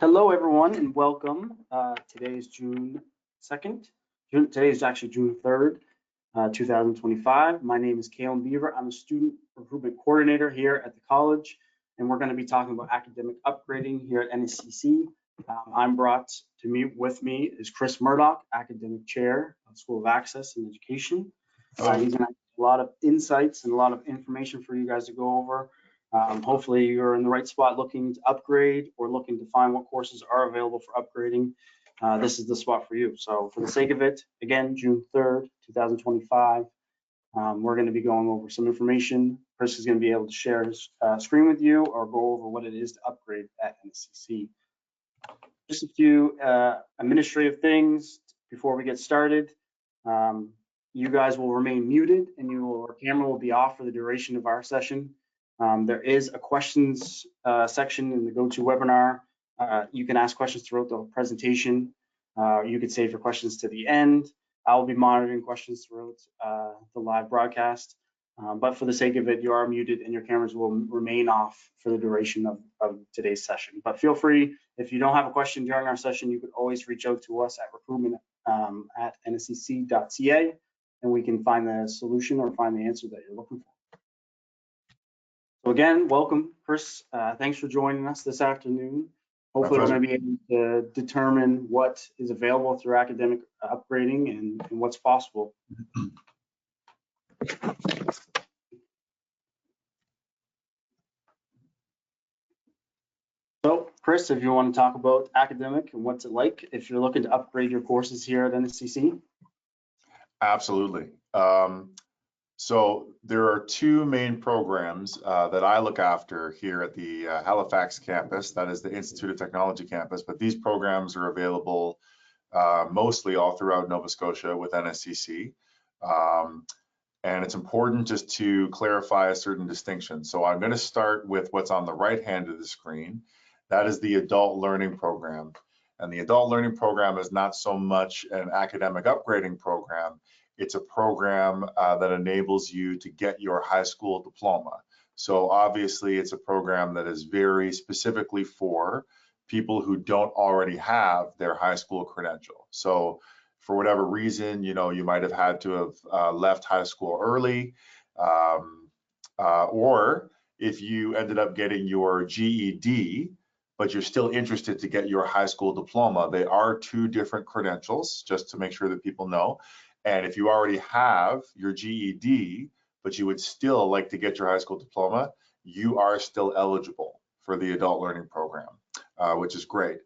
Hello, everyone, and welcome. Today is June 2nd. Today is actually June 3rd, 2025. My name is Kalen Beaver. I'm a student recruitment coordinator here at the college, and we're going to be talking about academic upgrading here at NSCC. I'm brought to meet with me is Chris Murdoch, academic chair of School of Access and Education. He's going to have a lot of insights and a lot of information for you guys to go over. Hopefully you're in the right spot looking to upgrade or looking to find what courses are available for upgrading. This is the spot for you. So for the sake of it, again, June 3rd, 2025, we're going to be going over some information. Chris is going to be able to share his screen with you or go over what it is to upgrade at NSCC. Just a few administrative things before we get started. You guys will remain muted and your camera will be off for the duration of our session. There is a questions section in the GoTo Webinar. You can ask questions throughout the presentation. You can save your questions to the end. I will be monitoring questions throughout the live broadcast. But for the sake of it, you are muted and your cameras will remain off for the duration of today's session. But feel free, if you don't have a question during our session, you could always reach out to us at recruitment@nscc.ca and we can find the solution or find the answer that you're looking for. So again, welcome, Chris. Thanks for joining us this afternoon. Hopefully we're going to be able to determine what is available through academic upgrading and what's possible. So Chris, if you want to talk about academic and what's it like if you're looking to upgrade your courses here at NSCC. Absolutely. So there are two main programs that I look after here at the Halifax campus, that is the Institute of Technology campus, but these programs are available mostly all throughout Nova Scotia with NSCC. And it's important just to clarify a certain distinction. So I'm going to start with what's on the right hand of the screen. That is the Adult Learning Program. And the Adult Learning Program is not so much an academic upgrading program. It's a program that enables you to get your high school diploma. So obviously it's a program that is very specifically for people who don't already have their high school credential. So for whatever reason, you know, you might have had to have left high school early, or if you ended up getting your GED, but you're still interested to get your high school diploma. They are two different credentials, just to make sure that people know. And if you already have your GED, but you would still like to get your high school diploma, you are still eligible for the Adult Learning Program, which is great.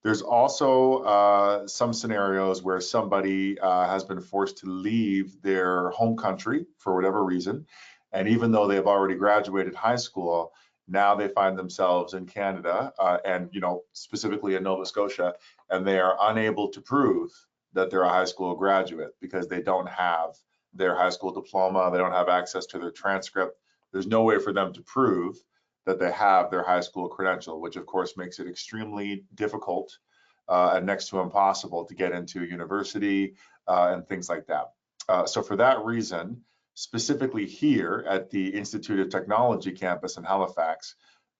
There's also some scenarios where somebody has been forced to leave their home country for whatever reason. And even though they've already graduated high school, now they find themselves in Canada and, you know, specifically in Nova Scotia, and they are unable to prove that they're a high school graduate because they don't have their high school diploma, they don't have access to their transcript. There's no way for them to prove that they have their high school credential, which of course makes it extremely difficult and next to impossible to get into university and things like that. So for that reason, specifically here at the Institute of Technology campus in Halifax,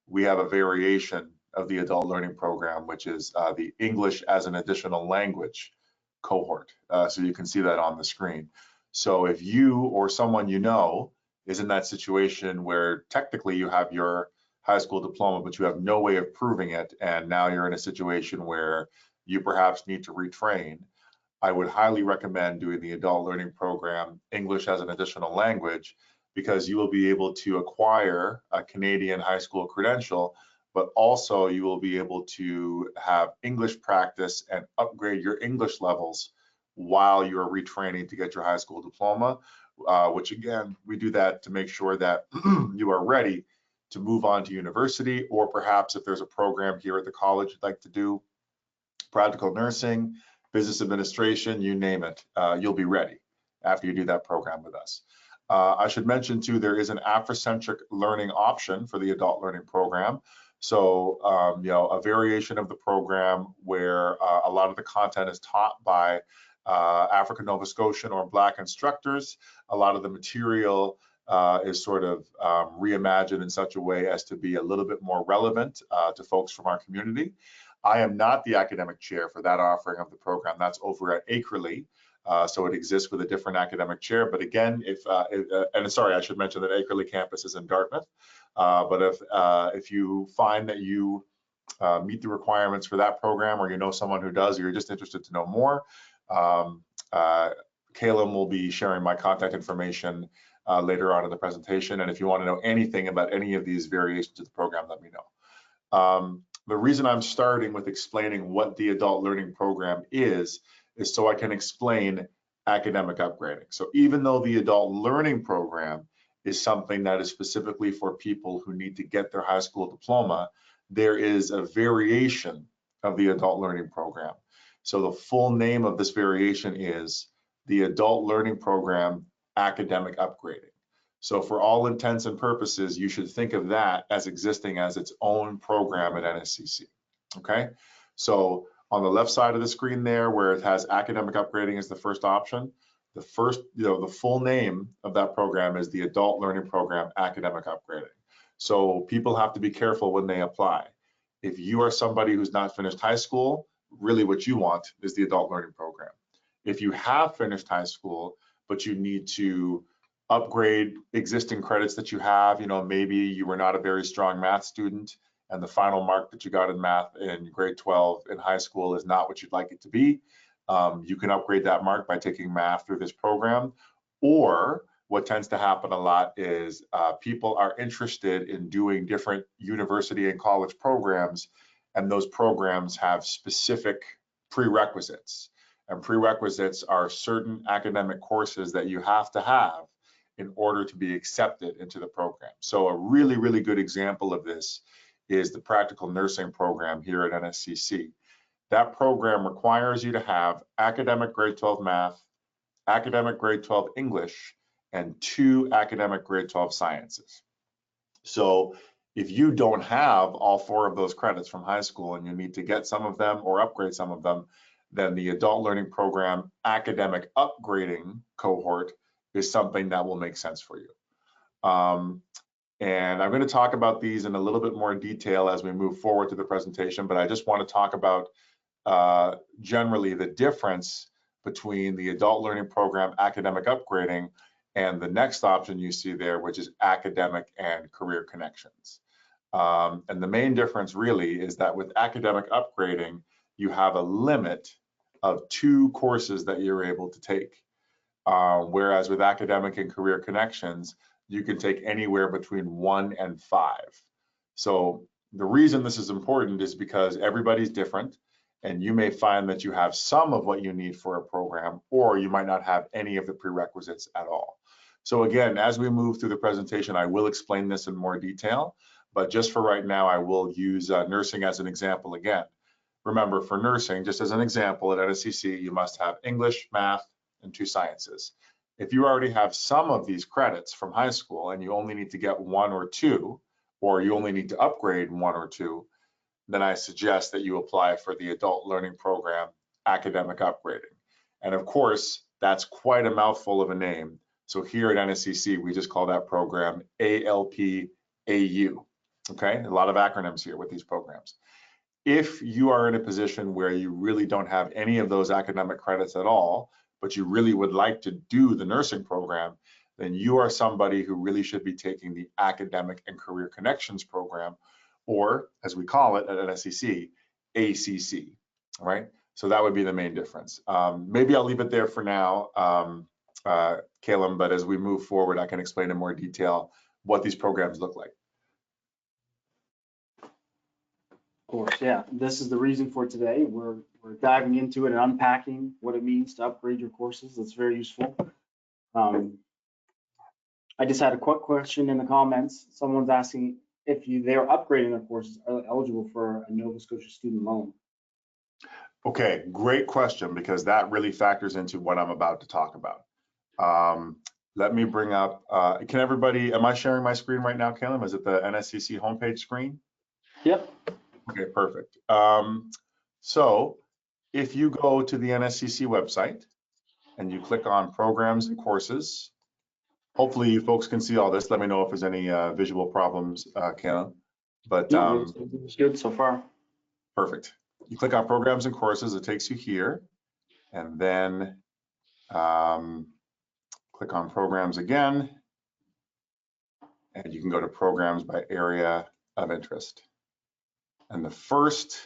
we have a variation of the Adult Learning Program, which is the English as an Additional Language cohort. So you can see that on the screen. So if you or someone you know is in that situation where technically you have your high school diploma, but you have no way of proving it, and now you're in a situation where you perhaps need to retrain, I would highly recommend doing the Adult Learning Program, English as an Additional Language, because you will be able to acquire a Canadian high school credential, but also you will be able to have English practice and upgrade your English levels while you're retraining to get your high school diploma, which again, we do that to make sure that you are ready to move on to university, or perhaps if there's a program here at the college you'd like to do, practical nursing, business administration, you name it, you'll be ready after you do that program with us. I should mention too, there is an Africentric learning option for the Adult Learning Program. So, you know, a variation of the program where a lot of the content is taught by African Nova Scotian or Black instructors. A lot of the material is sort of reimagined in such a way as to be a little bit more relevant to folks from our community. I am not the academic chair for that offering of the program. That's over at Acrely. So it exists with a different academic chair. But again, and sorry, I should mention that Acrely campus is in Dartmouth. But if you find that you meet the requirements for that program, or you know someone who does, or you're just interested to know more, Caleb will be sharing my contact information later on in the presentation. And if you want to know anything about any of these variations of the program, let me know. The reason I'm starting with explaining what the Adult Learning Program is so I can explain academic upgrading. So even though the Adult Learning Program is something that is specifically for people who need to get their high school diploma, there is a variation of the Adult Learning Program. So the full name of this variation is the Adult Learning Program Academic Upgrading. So for all intents and purposes, you should think of that as existing as its own program at NSCC, okay? So on the left side of the screen there, where it has academic upgrading as the first option, the full name of that program is the Adult Learning Program Academic Upgrading. So people have to be careful when they apply. If you are somebody who's not finished high school, really what you want is the Adult Learning Program. If you have finished high school, but you need to upgrade existing credits that you have, maybe you were not a very strong math student and the final mark that you got in math in grade 12 in high school is not what you'd like it to be, you can upgrade that mark by taking math through this program. Or what tends to happen a lot is people are interested in doing different university and college programs, and those programs have specific prerequisites. And prerequisites are certain academic courses that you have to have in order to be accepted into the program. So a really, really good example of this is the practical nursing program here at NSCC. That program requires you to have academic grade 12 math, academic grade 12 English, and 2 academic grade 12 sciences. So if you don't have all 4 of those credits from high school and you need to get some of them or upgrade some of them, then the Adult Learning Program Academic Upgrading cohort is something that will make sense for you. And I'm going to talk about these in a little bit more detail as we move forward to the presentation, but I just want to talk about generally the difference between the Adult Learning Program Academic Upgrading and the next option you see there, which is Academic and Career Connections. And the main difference really is that with Academic Upgrading, you have a limit of 2 courses that you're able to take. Whereas with Academic and Career Connections, you can take anywhere between 1 and 5. So the reason this is important is because everybody's different, and you may find that you have some of what you need for a program, or you might not have any of the prerequisites at all. So again, as we move through the presentation, I will explain this in more detail, but just for right now, I will use nursing as an example again. Remember, for nursing, just as an example, at NSCC, you must have English, math, and 2 sciences. If you already have some of these credits from high school and you only need to get 1 or 2, or you only need to upgrade 1 or 2, then I suggest that you apply for the Adult Learning Program Academic Upgrading. And of course, that's quite a mouthful of a name. So here at NSCC, we just call that program ALP-AU. Okay, a lot of acronyms here with these programs. If you are in a position where you really don't have any of those academic credits at all, but you really would like to do the nursing program, then you are somebody who really should be taking the Academic and Career Connections program, or as we call it at NSCC, ACC, all right? So that would be the main difference. Maybe I'll leave it there for now, Caleb, but as we move forward, I can explain in more detail what these programs look like. Of course, yeah. This is the reason for today. We're diving into it and unpacking what it means to upgrade your courses. That's very useful. I just had a quick question in the comments. Someone's asking if they're upgrading their courses, are they eligible for a Nova Scotia student loan? Okay, great question, because that really factors into what I'm about to talk about. Let me bring up, can everybody, am I sharing my screen right now, Caleb? Is it the NSCC homepage screen? Yep. Okay, perfect. So if you go to the NSCC website and you click on programs and courses, hopefully you folks can see all this. Let me know if there's any visual problems, Caleb. But no, it's good so far. Perfect. You click on programs and courses, it takes you here, and then click on programs again, and you can go to programs by area of interest. And the first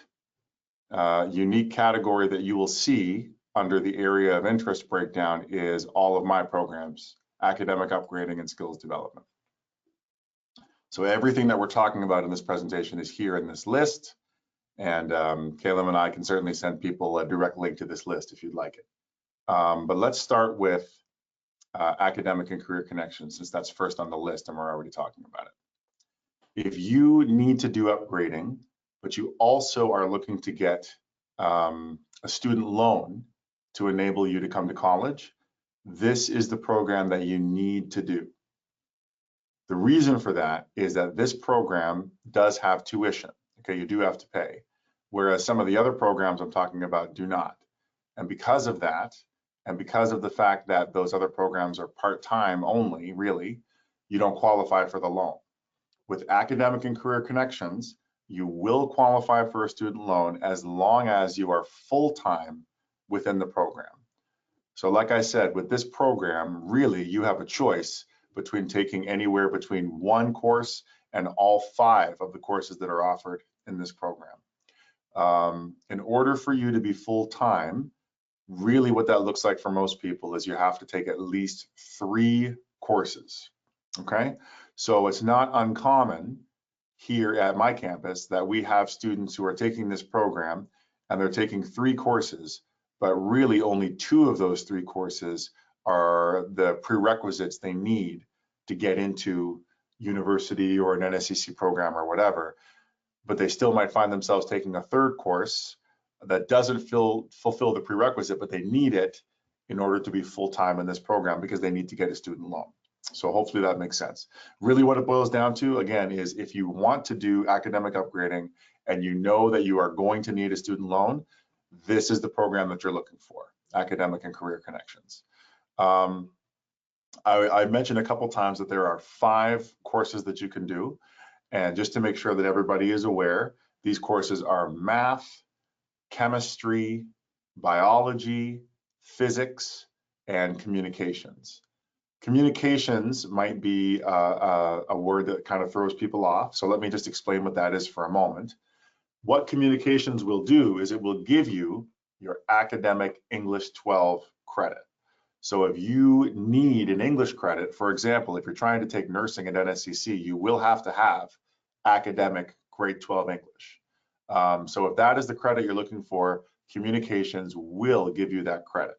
unique category that you will see under the area of interest breakdown is all of my programs, academic upgrading and skills development. So everything that we're talking about in this presentation is here in this list, and Caleb and I can certainly send people a direct link to this list if you'd like it. But let's start with academic and career connections, since that's first on the list and we're already talking about it. If you need to do upgrading, but you also are looking to get a student loan to enable you to come to college, this is the program that you need to do. The reason for that is that this program does have tuition. Okay, you do have to pay, whereas some of the other programs I'm talking about do not. And because of that, and because of the fact that those other programs are part-time only, really, you don't qualify for the loan. With academic and career connections, you will qualify for a student loan as long as you are full-time within the program. So like I said, with this program, really, you have a choice between taking anywhere between one course and all 5 of the courses that are offered in this program. In order for you to be full-time, really what that looks like for most people is you have to take at least 3 courses, okay? So it's not uncommon here at my campus that we have students who are taking this program and they're taking 3 courses, but really only 2 of those 3 courses are the prerequisites they need to get into university or an NSCC program or whatever, but they still might find themselves taking a 3rd course that doesn't fulfill the prerequisite, but they need it in order to be full-time in this program because they need to get a student loan. So hopefully that makes sense. Really what it boils down to, again, is if you want to do academic upgrading and you know that you are going to need a student loan, this is the program that you're looking for, academic and career connections. I mentioned a couple times that there are 5 courses that you can do. And just to make sure that everybody is aware, these courses are math, chemistry, biology, physics, and communications. Communications might be a word that kind of throws people off. So let me just explain what that is for a moment. What communications will do is it will give you your academic English 12 credit. So if you need an English credit, for example, if you're trying to take nursing at NSCC, you will have to have academic grade 12 English. So if that is the credit you're looking for, communications will give you that credit.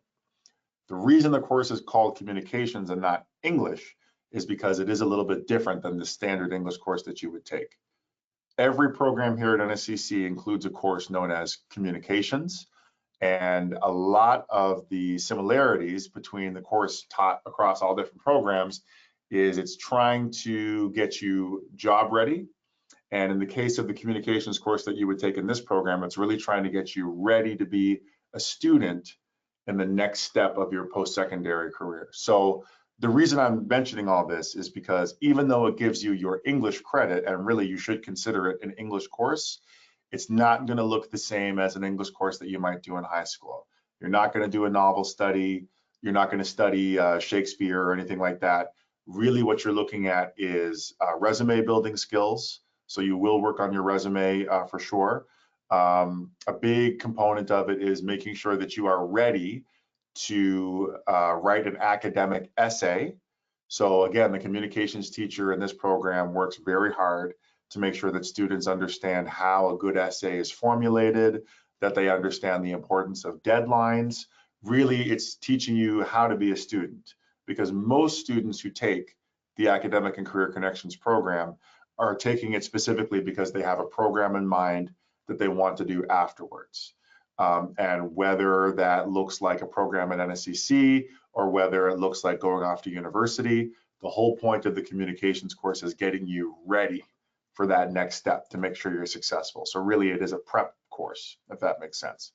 The reason the course is called communications and not English is because it is a little bit different than the standard English course that you would take. Every program here at NSCC includes a course known as communications, and a lot of the similarities between the course taught across all different programs is it's trying to get you job ready. And in the case of the communications course that you would take in this program, it's really trying to get you ready to be a student in the next step of your post-secondary career. So the reason I'm mentioning all this is because even though it gives you your English credit, and really you should consider it an English course, it's not going to look the same as an English course that you might do in high school. You're not going to do a novel study. You're not going to study Shakespeare or anything like that. Really what you're looking at is resume building skills. So you will work on your resume for sure. A big component of it is making sure that you are ready to write an academic essay. So again, the communications teacher in this program works very hard to make sure that students understand how a good essay is formulated, that they understand the importance of deadlines. Really, it's teaching you how to be a student, because most students who take the Academic and Career Connections program are taking it specifically because they have a program in mind that they want to do afterwards. And whether that looks like a program at NSCC or whether it looks like going off to university, the whole point of the communications course is getting you ready for that next step to make sure you're successful. So really it is a prep course, if that makes sense.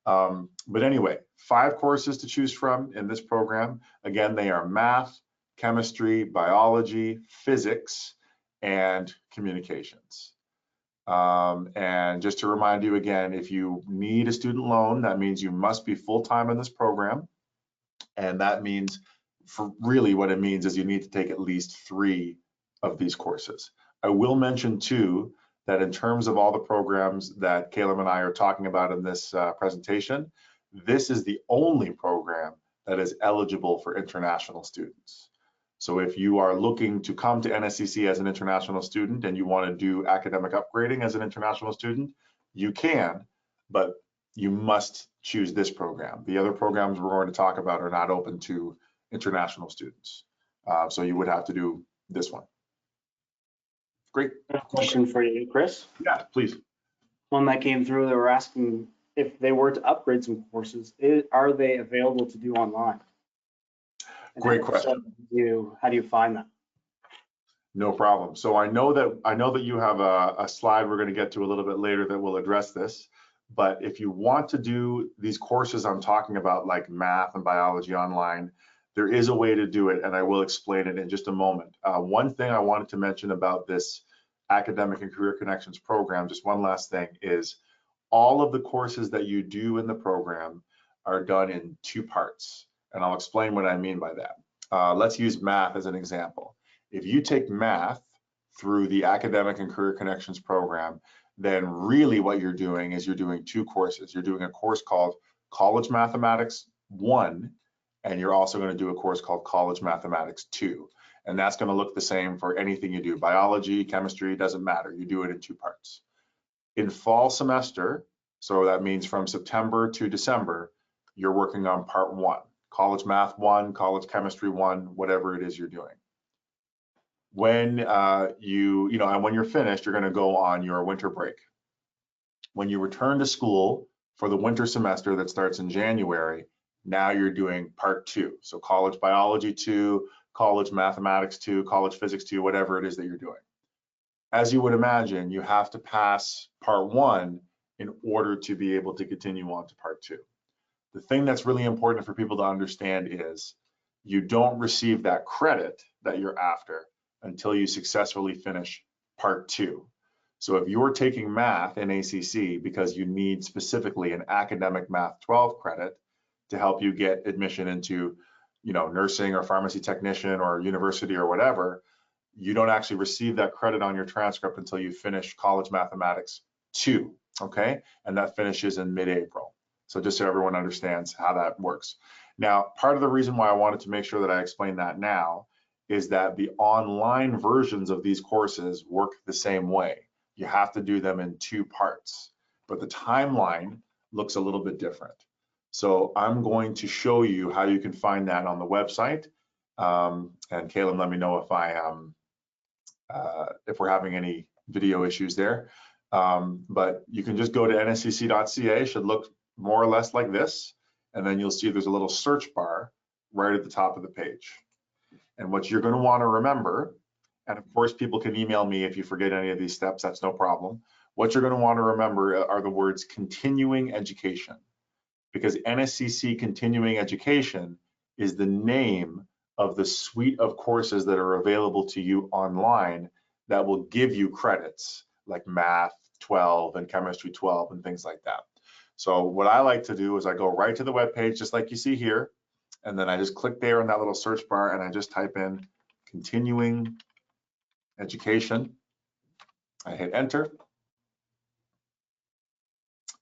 But anyway, 5 courses to choose from in this program. Again, they are math, chemistry, biology, physics, and communications. And just to remind you again, if you need a student loan, that means you must be full-time in this program. And that means, for really what it means is you need to take at least 3 of these courses. I will mention too, that in terms of all the programs that Caleb and I are talking about in this presentation, this is the only program that is eligible for international students. So if you are looking to come to NSCC as an international student and you want to do academic upgrading as an international student, you can, but you must choose this program. The other programs we're going to talk about are not open to international students. So you would have to do this one. Great. Question for you, Chris. Yeah, please. One that came through, they were asking if they were to upgrade some courses, are they available to do online? And Great question. How do you find that? No problem. So I know that you have a slide we're going to get to a little bit later that will address this. But if you want to do these courses I'm talking about, like math and biology online, there is a way to do it, and I will explain it in just a moment. One thing I wanted to mention about this Academic and Career Connections program, just one last thing, is all of the courses that you do in the program are done in 2 parts, and I'll explain what I mean by that. Let's use math as an example. If you take math through the Academic and Career Connections program, then really what you're doing is you're doing 2 courses. You're doing a course called College Mathematics 1, and you're also going to do a course called College Mathematics 2. And that's going to look the same for anything you do. Biology, chemistry, doesn't matter. You do it in 2 parts. In fall semester, so that means from September to December, you're working on part 1. College Math 1, College Chemistry 1, whatever it is you're doing. When and when you're finished, you're going to go on your winter break. When you return to school for the winter semester that starts in January, now you're doing part 2. So college biology 2, college mathematics 2, college physics 2, whatever it is that you're doing. As you would imagine, you have to pass part 1 in order to be able to continue on to part 2. The thing that's really important for people to understand is you don't receive that credit that you're after until you successfully finish part 2. So if you're taking math in ACC because you need specifically an academic math 12 credit to help you get admission into, nursing or pharmacy technician or university or whatever, you don't actually receive that credit on your transcript until you finish College Mathematics 2, okay? And that finishes in mid-April. So just so everyone understands how that works. Now, part of the reason why I wanted to make sure that I explain that now is that the online versions of these courses work the same way. You have to do them in 2 parts, but the timeline looks a little bit different. So I'm going to show you how you can find that on the website. And Caleb, let me know if we're having any video issues there. But you can just go to nscc.ca. It should look more or less like this. And then you'll see there's a little search bar right at the top of the page. And what you're going to want to remember, and of course people can email me if you forget any of these steps, that's no problem. What you're going to want to remember are the words continuing education, because NSCC Continuing Education is the name of the suite of courses that are available to you online that will give you credits like Math 12 and Chemistry 12 and things like that. So what I like to do is I go right to the web page, just like you see here, and then I just click there in that little search bar and I just type in Continuing Education. I hit enter.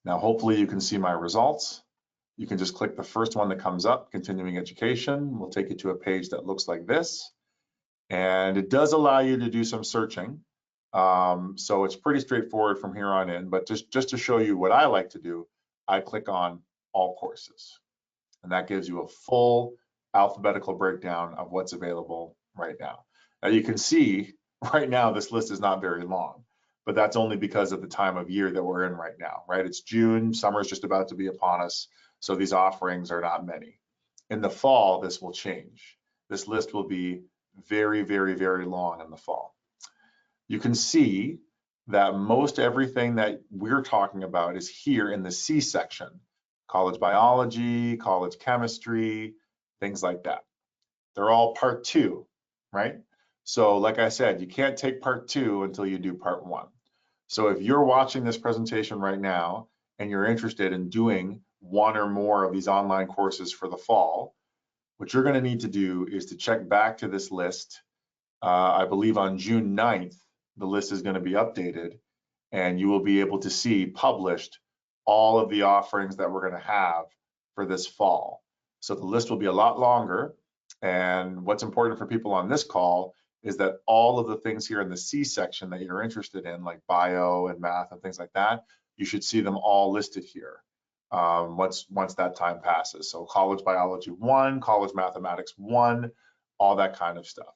Now hopefully you can see my results. You can just click the first one that comes up, Continuing Education. We'll take you to a page that looks like this. And it does allow you to do some searching. So it's pretty straightforward from here on in, but just to show you what I like to do, I click on all courses. And that gives you a full alphabetical breakdown of what's available right now. Now you can see right now this list is not very long, but that's only because of the time of year that we're in right now, right? It's June, summer's just about to be upon us, so these offerings are not many. In the fall, this will change. This list will be very, very, very long in the fall. You can see that most everything that we're talking about is here in the C section. College biology, college chemistry, things like that. They're all part 2, right? So like I said, you can't take part 2 until you do part 1. So if you're watching this presentation right now and you're interested in doing one or more of these online courses for the fall, what you're going to need to do is to check back to this list. I believe on June 9th, the list is going to be updated, and you will be able to see published all of the offerings that we're going to have for this fall. So the list will be a lot longer. And what's important for people on this call is that all of the things here in the C section that you're interested in, like bio and math and things like that, you should see them all listed here once that time passes. So college biology 1, college mathematics 1, all that kind of stuff.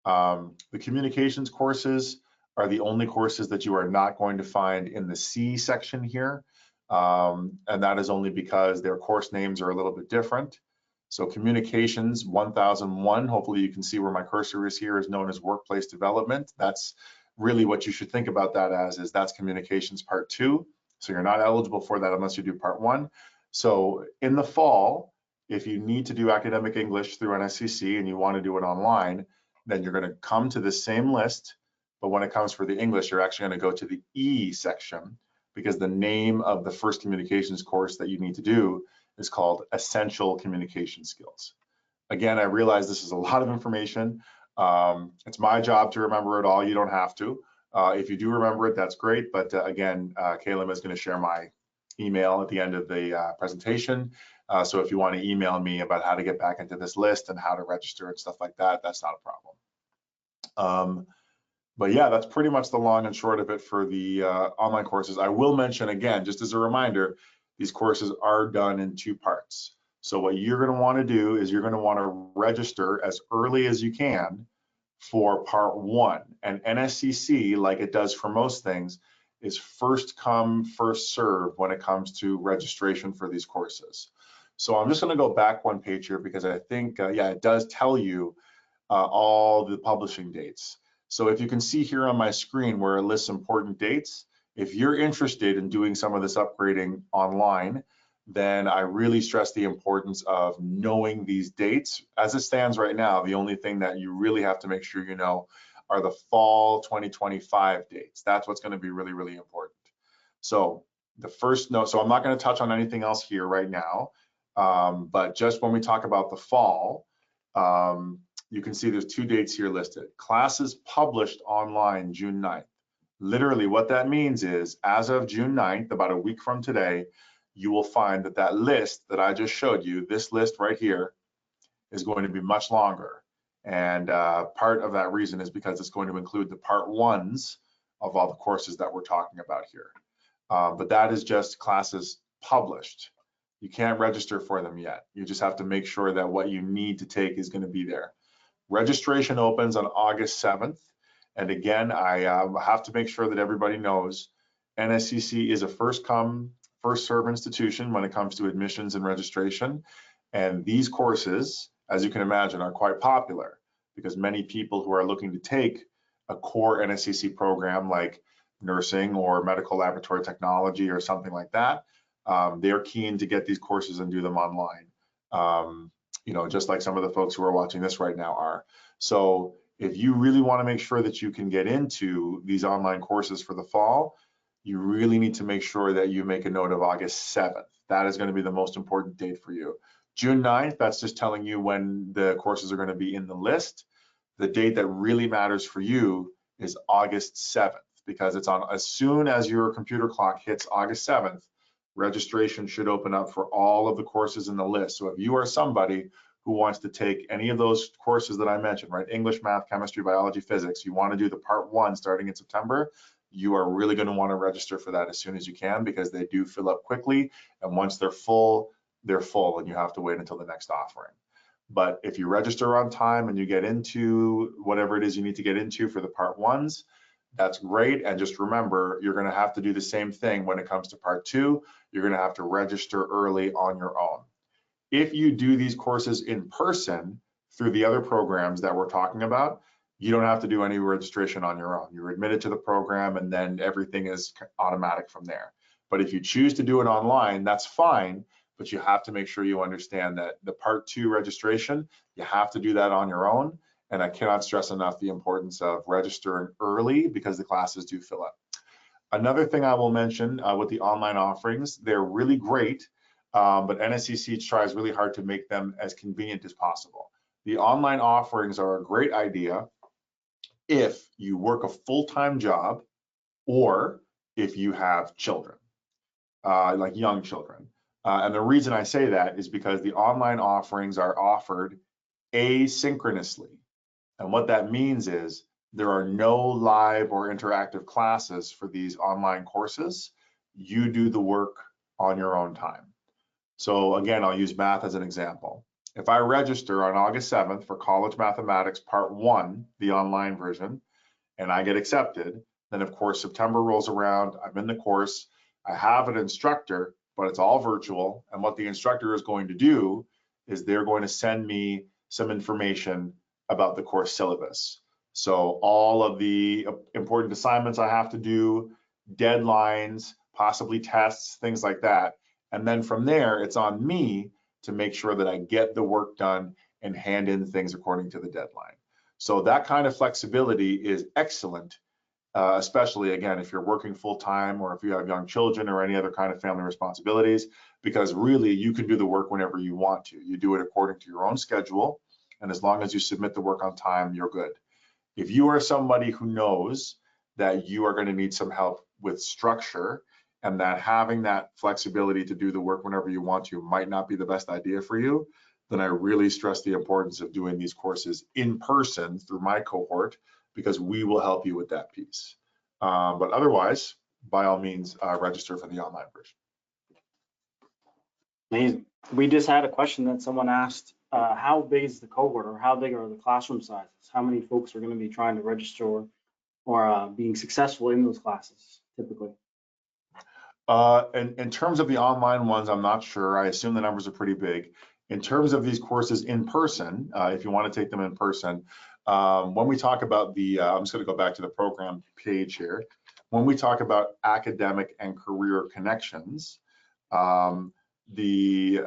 The communications courses are the only courses that you are not going to find in the C section here. And that is only because their course names are a little bit different. So communications 1001, hopefully you can see where my cursor is here, is known as workplace development. That's really what you should think about that as, is that's communications part 2. So you're not eligible for that unless you do part 1. So in the fall, if you need to do academic English through NSCC and you want to do it online, then you're going to come to the same list. But when it comes for the English, you're actually going to go to the E section, because the name of the first communications course that you need to do is called Essential Communication Skills. Again, I realize this is a lot of information. It's my job to remember it all. You don't have to. If you do remember it, that's great. But again, Caleb is going to share my email at the end of the presentation. So if you want to email me about how to get back into this list and how to register and stuff like that, that's not a problem. But yeah, that's pretty much the long and short of it for the online courses. I will mention again, just as a reminder, these courses are done in 2 parts. So what you're going to want to do is you're going to want to register as early as you can for part 1. And NSCC, like it does for most things, is first come, first serve when it comes to registration for these courses. So I'm just going to go back 1 page here, because I think, yeah, it does tell you all the publishing dates. So if you can see here on my screen where it lists important dates, if you're interested in doing some of this upgrading online, then I really stress the importance of knowing these dates. As it stands right now, the only thing that you really have to make sure you know are the fall 2025 dates. That's what's going to be really, really important. So the first note, so I'm not going to touch on anything else here right now, but just when we talk about the fall, you can see there's 2 dates here listed. Classes published online June 9th. Literally what that means is, as of June 9th, about a week from today, you will find that that list that I just showed you, this list right here, is going to be much longer. And part of that reason is because it's going to include the part 1s of all the courses that we're talking about here. But that is just classes published. You can't register for them yet. You just have to make sure that what you need to take is going to be there. Registration opens on August 7th. And again, I have to make sure that everybody knows NSCC is a first come, first serve institution when it comes to admissions and registration. And these courses, as you can imagine, are quite popular, because many people who are looking to take a core NSCC program like nursing or medical laboratory technology or something like that, they're keen to get these courses and do them online. You know, just like some of the folks who are watching this right now are. So if you really want to make sure that you can get into these online courses for the fall, you really need to make sure that you make a note of August 7th. That is going to be the most important date for you. June 9th, that's just telling you when the courses are going to be in the list. The date that really matters for you is August 7th, because it's on, as soon as your computer clock hits August 7th, registration should open up for all of the courses in the list. So if you are somebody who wants to take any of those courses that I mentioned, right? English, math, chemistry, biology, physics, you want to do the part 1 starting in September, you are really going to want to register for that as soon as you can, because they do fill up quickly. And once they're full, and you have to wait until the next offering. But if you register on time and you get into whatever it is you need to get into for the part 1s, that's great. And just remember, you're going to have to do the same thing when it comes to part 2. You're going to have to register early on your own. If you do these courses in person through the other programs that we're talking about, you don't have to do any registration on your own. You're admitted to the program, and then everything is automatic from there. But if you choose to do it online, that's fine, but you have to make sure you understand that the part 2 registration, you have to do that on your own. And I cannot stress enough the importance of registering early, because the classes do fill up. Another thing I will mention with the online offerings, they're really great, but NSCC tries really hard to make them as convenient as possible. The online offerings are a great idea if you work a full-time job or if you have children, like young children. And the reason I say that is because the online offerings are offered asynchronously. And what that means is there are no live or interactive classes for these online courses. You do the work on your own time. So again, I'll use math as an example. If I register on August 7th for College Mathematics Part 1, the online version, and I get accepted, then of course September rolls around, I'm in the course, I have an instructor, but it's all virtual. And what the instructor is going to do is they're going to send me some information about the course syllabus. So all of the important assignments I have to do, deadlines, possibly tests, things like that. And then from there, it's on me to make sure that I get the work done and hand in things according to the deadline. So that kind of flexibility is excellent, especially again, if you're working full time or if you have young children or any other kind of family responsibilities, because really you can do the work whenever you want to. You do it according to your own schedule. And as long as you submit the work on time, you're good. If you are somebody who knows that you are going to need some help with structure and that having that flexibility to do the work whenever you want to might not be the best idea for you, then I really stress the importance of doing these courses in person through my cohort, because we will help you with that piece. But otherwise, by all means, register for the online version. Amazing. We just had a question that someone asked, how big is the cohort, or how big are the classroom sizes? How many folks are going to be trying to register or being successful in those classes typically? In terms of the online ones, I'm not sure. I assume the numbers are pretty big. In terms of these courses in person, if you want to take them in person, when we talk about the, I'm just going to go back to the program page here. When we talk about academic and career connections, the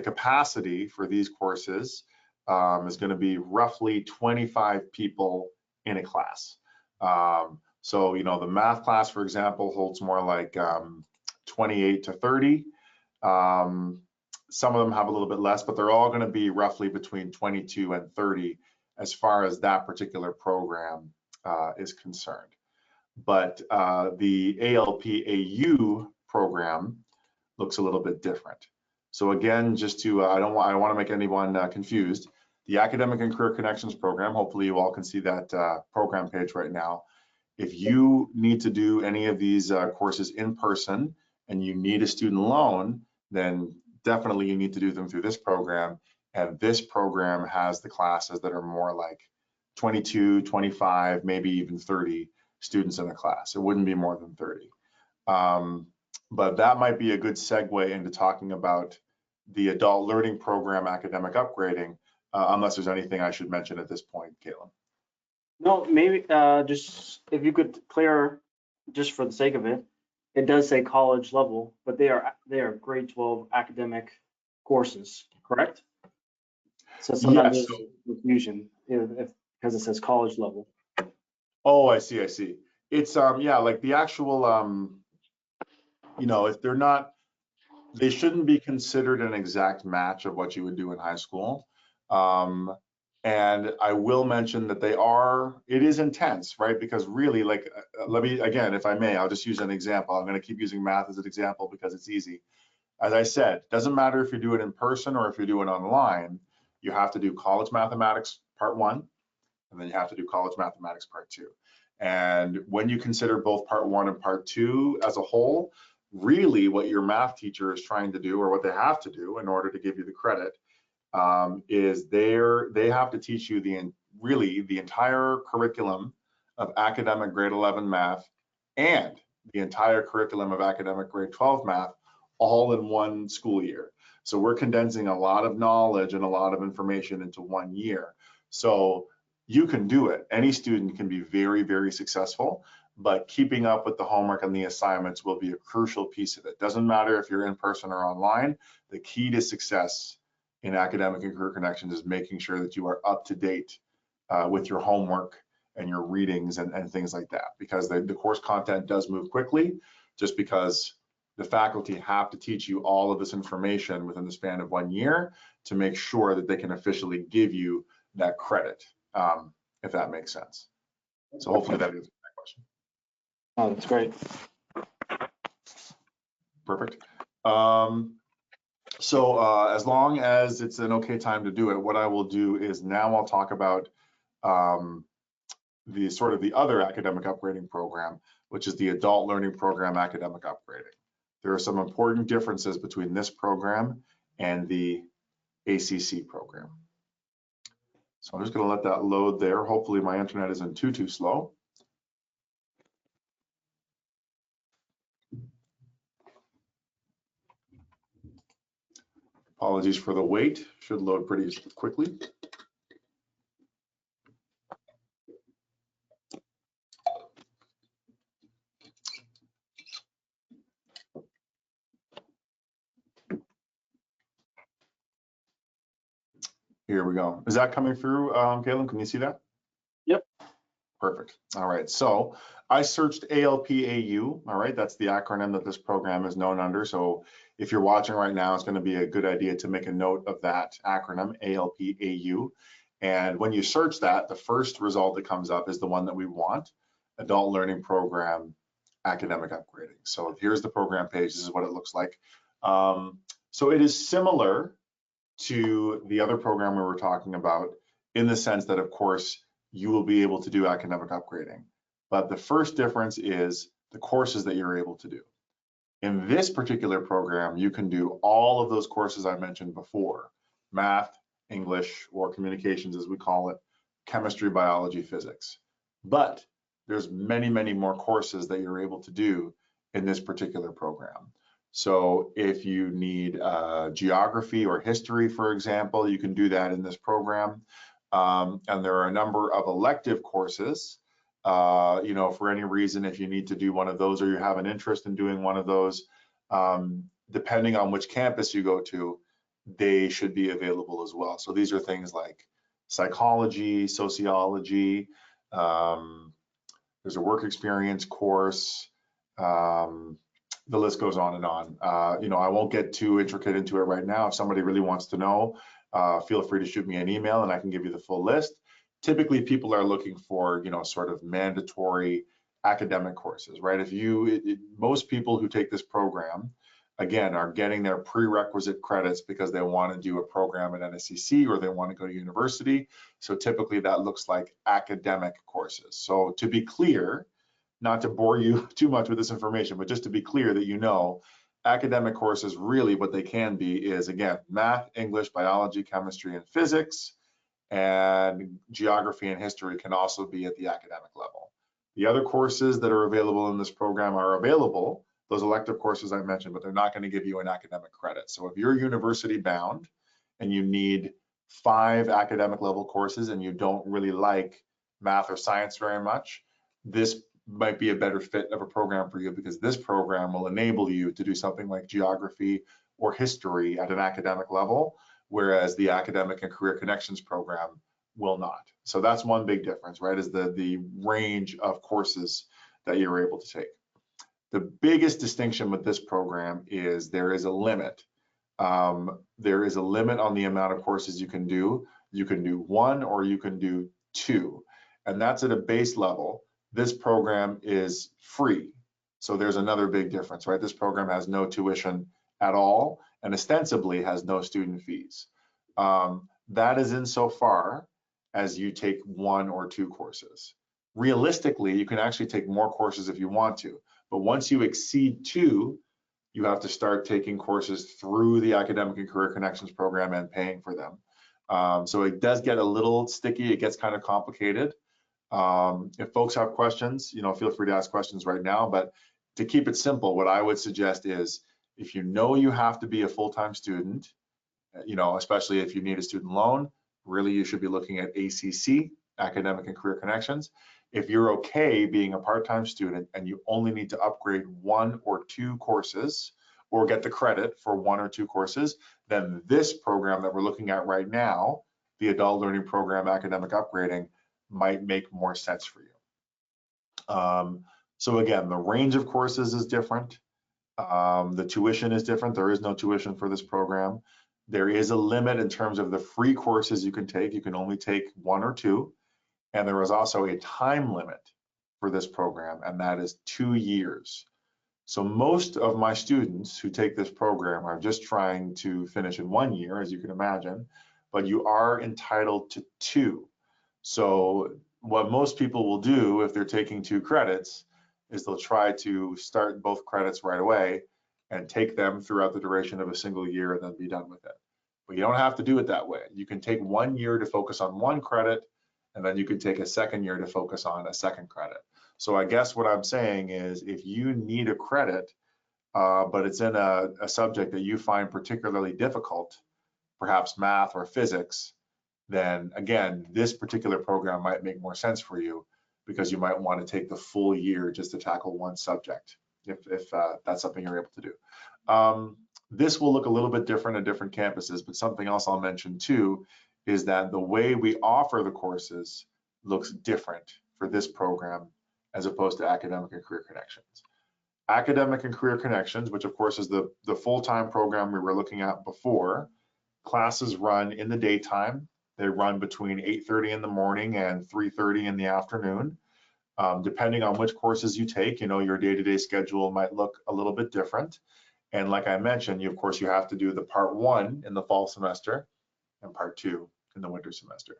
capacity for these courses is going to be roughly 25 people in a class. So, you know, the math class, for example, holds more like 28 to 30. Some of them have a little bit less, but they're all going to be roughly between 22 and 30 as far as that particular program is concerned. But the ALP-AU program looks a little bit different. So again, just to, I want to make anyone confused. The Academic and Career Connections program, hopefully you all can see that program page right now. If you need to do any of these courses in person and you need a student loan, then definitely you need to do them through this program. And this program has the classes that are more like 22, 25, maybe even 30 students in a class. It wouldn't be more than 30. But that might be a good segue into talking about the Adult Learning Program academic upgrading, unless there's anything I should mention at this point, Caitlin. No, maybe just if you could clear, just for the sake of it, it does say college level, but they are grade 12 academic courses, correct? So sometimes Yes. there's confusion because it says college level. Oh, I see. It's yeah, like the actual you know, if they're not, they shouldn't be considered an exact match of what you would do in high school. And I will mention that it is intense, right? Because really, like, let me, again, if I may, I'll just use an example. I'm going to keep using math as an example because it's easy. As I said, it doesn't matter if you do it in person or if you do it online, you have to do College Mathematics Part 1, and then you have to do College Mathematics Part 2. And when you consider both Part 1 and Part 2 as a whole, really what your math teacher is trying to do, or what they have to do in order to give you the credit, is they have to teach you the entire curriculum of academic grade 11 math and the entire curriculum of academic grade 12 math all in one school year. So we're condensing a lot of knowledge and a lot of information into 1 year. So you can do it. Any student can be very, very successful, but keeping up with the homework and the assignments will be a crucial piece of it. Doesn't matter if you're in person or online. The key to success in academic and career connections is making sure that you are up to date with your homework and your readings and things like that, because the course content does move quickly, just because the faculty have to teach you all of this information within the span of 1 year to make sure that they can officially give you that credit, if that makes sense. So hopefully that answers that question. Oh, that's great. Perfect. So as long as it's an okay time to do it, what I will do is now I'll talk about the sort of the other academic upgrading program, which is the Adult Learning Program academic upgrading. There are some important differences between this program and the ACC program. So I'm just going to let that load there. Hopefully my internet isn't too slow. Apologies for the wait. Should load pretty quickly. Here we go. Is that coming through, Caitlin? Can you see that? Yep. Perfect. All right. So I searched ALP-AU. All right. That's the acronym that this program is known under. So if you're watching right now, it's going to be a good idea to make a note of that acronym, ALP-AU. And when you search that, the first result that comes up is the one that we want, Adult Learning Program Academic Upgrading. So here's the program page. This is what it looks like. So it is similar to the other program we were talking about, in the sense that, of course, you will be able to do academic upgrading. But the first difference is the courses that you're able to do. In this particular program, you can do all of those courses I mentioned before: math, English, or communications as we call it, chemistry, biology, physics. But there's many more courses that you're able to do in this particular program. So if you need geography or history, for example, you can do that in this program. And there are a number of elective courses, you know, for any reason, if you need to do one of those or you have an interest in doing one of those, depending on which campus you go to, they should be available as well. So these are things like psychology, sociology, there's a work experience course, the list goes on and on. You know, I won't get too intricate into it right now. If somebody really wants to know, feel free to shoot me an email and I can give you the full list. Typically, people are looking for, you know, sort of mandatory academic courses, right? Most people who take this program, again, are getting their prerequisite credits because they want to do a program at NSCC or they want to go to university. So typically that looks like academic courses. So to be clear, not to bore you too much with this information, but just to be clear that you know, academic courses, really what they can be is, again, math, English, biology, chemistry, and physics, and geography and history can also be at the academic level. The other courses that are available in this program are available, those elective courses I mentioned, but they're not going to give you an academic credit. So if you're university bound and you need 5 academic level courses and you don't really like math or science very much, this might be a better fit of a program for you, because this program will enable you to do something like geography or history at an academic level, whereas the academic and career connections program will not. So that's one big difference, right, is the range of courses that you're able to take. The biggest distinction with this program is there is a limit. There is a limit on the amount of courses you can do. You can do 1 or you can do 2, and that's at a base level. This program is free. So there's another big difference, right? This program has no tuition at all and ostensibly has no student fees. That is insofar as you take 1 or 2 courses. Realistically, you can actually take more courses if you want to, but once you exceed 2, you have to start taking courses through the Academic and Career Connections program and paying for them. So it does get a little sticky. It gets kind of complicated. If folks have questions, you know, feel free to ask questions right now, but to keep it simple, what I would suggest is, if you know you have to be a full-time student, you know, especially if you need a student loan, really you should be looking at ACC, Academic and Career Connections. If you're okay being a part-time student and you only need to upgrade 1 or 2 courses or get the credit for 1 or 2 courses, then this program that we're looking at right now, the Adult Learning Program Academic Upgrading, might make more sense for you. So again, the range of courses is different. The tuition is different. There is no tuition for this program. There is a limit in terms of the free courses you can take. You can only take 1 or 2. And there is also a time limit for this program, and that is 2 years. So most of my students who take this program are just trying to finish in 1 year, as you can imagine, but you are entitled to 2. So what most people will do if they're taking 2 credits is they'll try to start both credits right away and take them throughout the duration of a single year and then be done with it. But you don't have to do it that way. You can take 1 year to focus on 1 credit, and then you can take a second year to focus on a second credit. So I guess what I'm saying is if you need a credit, but it's in a subject that you find particularly difficult, perhaps math or physics, then again, this particular program might make more sense for you because you might want to take the full year just to tackle 1 subject, if that's something you're able to do. This will look a little bit different at different campuses, but something else I'll mention too is that the way we offer the courses looks different for this program as opposed to Academic and Career Connections. Academic and Career Connections, which of course is the full-time program we were looking at before, classes run in the daytime. They run between 8:30 in the morning and 3:30 in the afternoon. Depending on which courses you take, your day-to-day schedule might look a little bit different. And like I mentioned, of course, you have to do the part 1 in the fall semester and part 2 in the winter semester.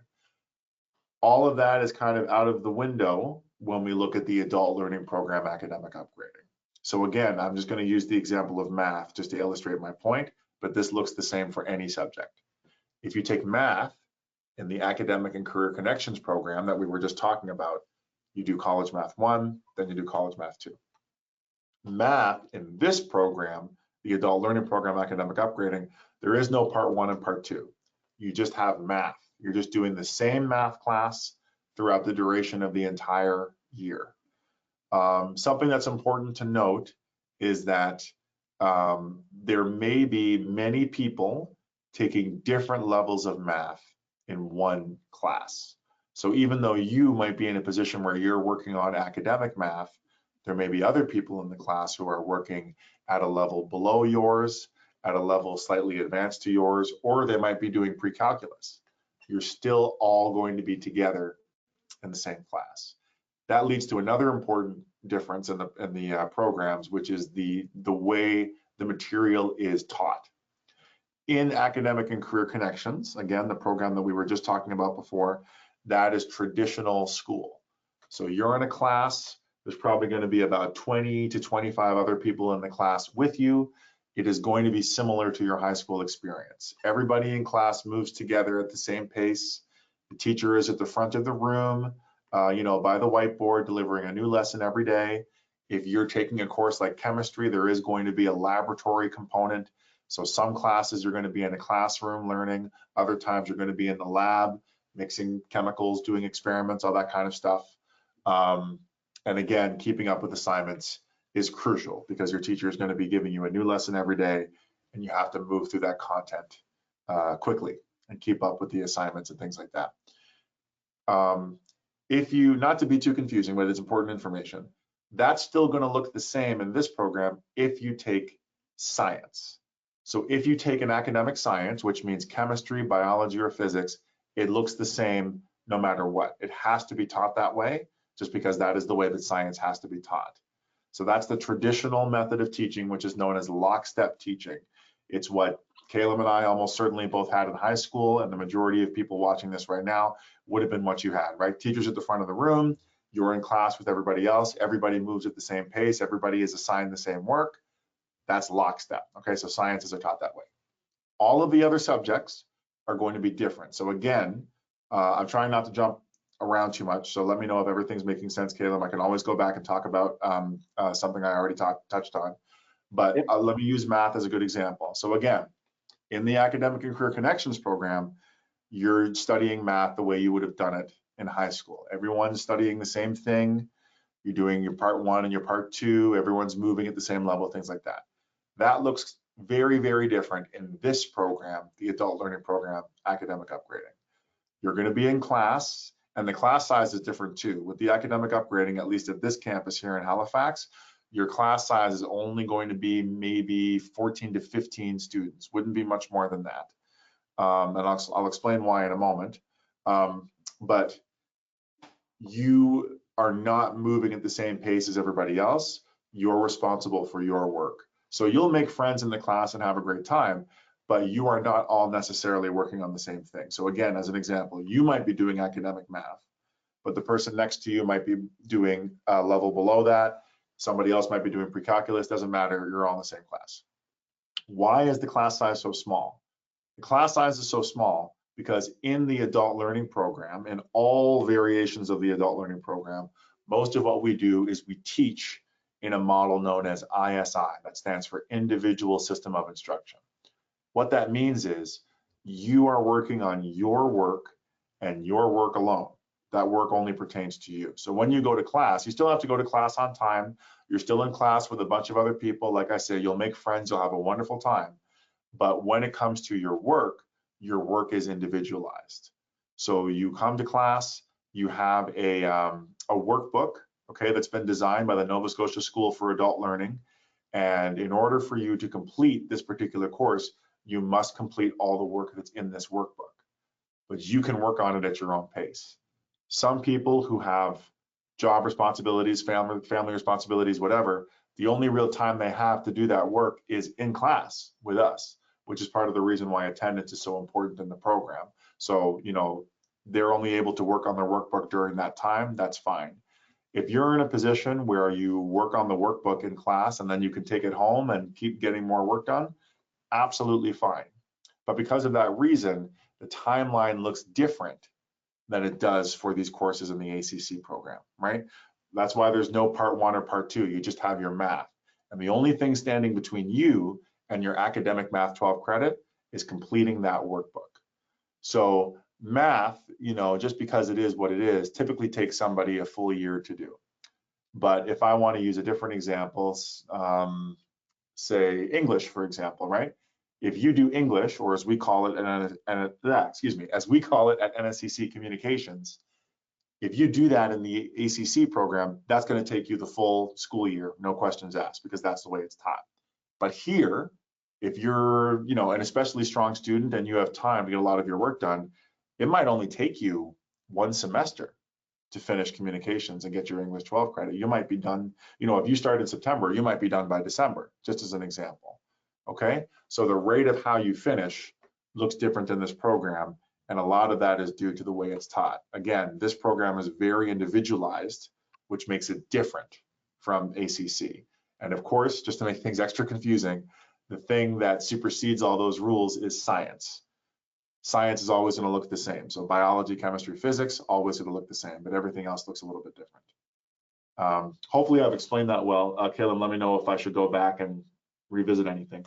All of that is kind of out of the window when we look at the Adult Learning Program academic upgrading. So again, I'm just going to use the example of math just to illustrate my point, but this looks the same for any subject. If you take math in the Academic and Career Connections program that we were just talking about, you do College Math 1, then you do College Math 2. Math in this program, the Adult Learning Program academic upgrading, there is no part 1 and part 2. You just have math. You're just doing the same math class throughout the duration of the entire year. Something that's important to note is that there may be many people taking different levels of math in 1 class. So even though you might be in a position where you're working on academic math, there may be other people in the class who are working at a level below yours, at a level slightly advanced to yours, or they might be doing pre-calculus. You're still all going to be together in the same class. That leads to another important difference in the programs, which is the way the material is taught. In Academic and Career Connections, again, the program that we were just talking about before, that is traditional school. So you're in a class, there's probably going to be about 20 to 25 other people in the class with you. It is going to be similar to your high school experience. Everybody in class moves together at the same pace. The teacher is at the front of the room, by the whiteboard, delivering a new lesson every day. If you're taking a course like chemistry, there is going to be a laboratory component. So some classes you're going to be in a classroom learning, other times you're going to be in the lab, mixing chemicals, doing experiments, all that kind of stuff. And again, keeping up with assignments is crucial because your teacher is going to be giving you a new lesson every day, and you have to move through that content quickly and keep up with the assignments and things like that. Not to be too confusing, but it's important information, that's still going to look the same in this program if you take science. So if you take an academic science, which means chemistry, biology, or physics, it looks the same no matter what. It has to be taught that way just because that is the way that science has to be taught. So that's the traditional method of teaching, which is known as lockstep teaching. It's what Caleb and I almost certainly both had in high school, and the majority of people watching this right now would have been what you had, right? Teachers at the front of the room, you're in class with everybody else, everybody moves at the same pace, everybody is assigned the same work. That's lockstep, okay? So sciences are taught that way. All of the other subjects are going to be different. So again, I'm trying not to jump around too much, so let me know if everything's making sense, Caleb. I can always go back and talk about something I already touched on, but let me use math as a good example. So again, in the Academic and Career Connections program, you're studying math the way you would have done it in high school. Everyone's studying the same thing. You're doing your part 1 and your part 2. Everyone's moving at the same level, things like that. That looks very, very different in this program, the Adult Learning Program academic upgrading. You're going to be in class. And the class size is different too. With the academic upgrading, at least at this campus here in Halifax, your class size is only going to be maybe 14 to 15 students, wouldn't be much more than that. And I'll explain why in a moment. But you are not moving at the same pace as everybody else. You're responsible for your work. So you'll make friends in the class and have a great time, but you are not all necessarily working on the same thing. So again, as an example, you might be doing academic math, but the person next to you might be doing a level below that. Somebody else might be doing pre-calculus, doesn't matter, you're all in the same class. Why is the class size so small? The class size is so small because in the adult learning program, in all variations of the adult learning program, most of what we do is we teach in a model known as ISI, that stands for Individual System of Instruction. What that means is you are working on your work and your work alone. That work only pertains to you. So when you go to class, you still have to go to class on time. You're still in class with a bunch of other people. Like I say, you'll make friends, you'll have a wonderful time. But when it comes to your work is individualized. So you come to class, you have a workbook, okay, that's been designed by the Nova Scotia School for Adult Learning. And in order for you to complete this particular course, you must complete all the work that's in this workbook. But you can work on it at your own pace. Some people who have job responsibilities, family responsibilities, whatever, the only real time they have to do that work is in class with us, which is part of the reason why attendance is so important in the program. So, you know, they're only able to work on their workbook during that time, that's fine. If you're in a position where you work on the workbook in class and then you can take it home and keep getting more work done, absolutely fine. But because of that reason, the timeline looks different than it does for these courses in the ACC program, right? That's why there's no part 1 or part 2. You just have your math. And the only thing standing between you and your academic math 12 credit is completing that workbook. So math, you know, just because it is what it is, typically takes somebody a full year to do. But if I want to use a different example, say English, for example, right? If you do English, or as we call it, as we call it at NSCC Communications, if you do that in the ACC program, that's going to take you the full school year, no questions asked, because that's the way it's taught. But here, if you're, you know, an especially strong student and you have time to get a lot of your work done, it might only take you 1 semester to finish communications and get your English 12 credit. You might be done, you know, if you start in September, you might be done by December, just as an example. Okay, so the rate of how you finish looks different in this program, and a lot of that is due to the way it's taught. Again, this program is very individualized, which makes it different from ACC. And of course, just to make things extra confusing, the thing that supersedes all those rules is science. Science is always going to look the same. So biology, chemistry, physics, always going to look the same, but everything else looks a little bit different. Hopefully I've explained that well. Caleb, let me know if I should go back and revisit anything.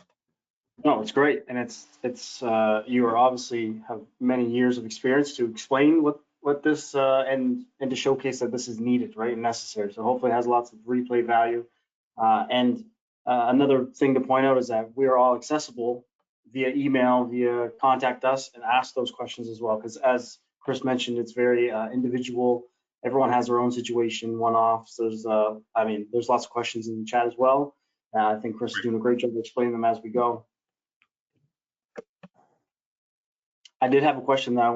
No, it's great, and it's you are obviously have many years of experience to explain what this and to showcase that this is needed, right, and necessary. So hopefully it has lots of replay value. And another thing to point out is that we are all accessible via email, via contact us, and ask those questions as well. Because as Chris mentioned, it's very individual. Everyone has their own situation, one-off. So there's I mean, there's lots of questions in the chat as well. I think Chris is doing a great job of explaining them as we go. I did have a question that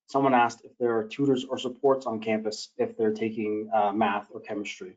someone asked if there are tutors or supports on campus if they're taking math or chemistry.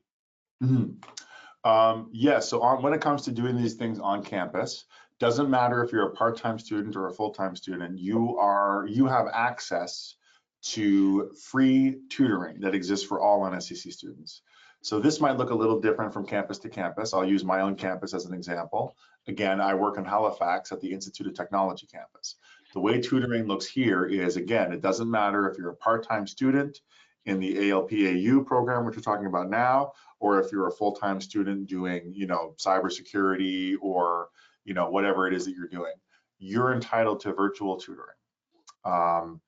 Yes, so when it comes to doing these things on campus, doesn't matter if you're a part-time student or a full-time student, you have access to free tutoring that exists for all NSCC students. So this might look a little different from campus to campus. I'll use my own campus as an example. Again, I work in Halifax at the Institute of Technology campus. The way tutoring looks here is, again, it doesn't matter if you're a part-time student in the ALP-AU program, which we're talking about now, or if you're a full-time student doing, you know, cybersecurity or, you know, whatever it is that you're doing, you're entitled to virtual tutoring.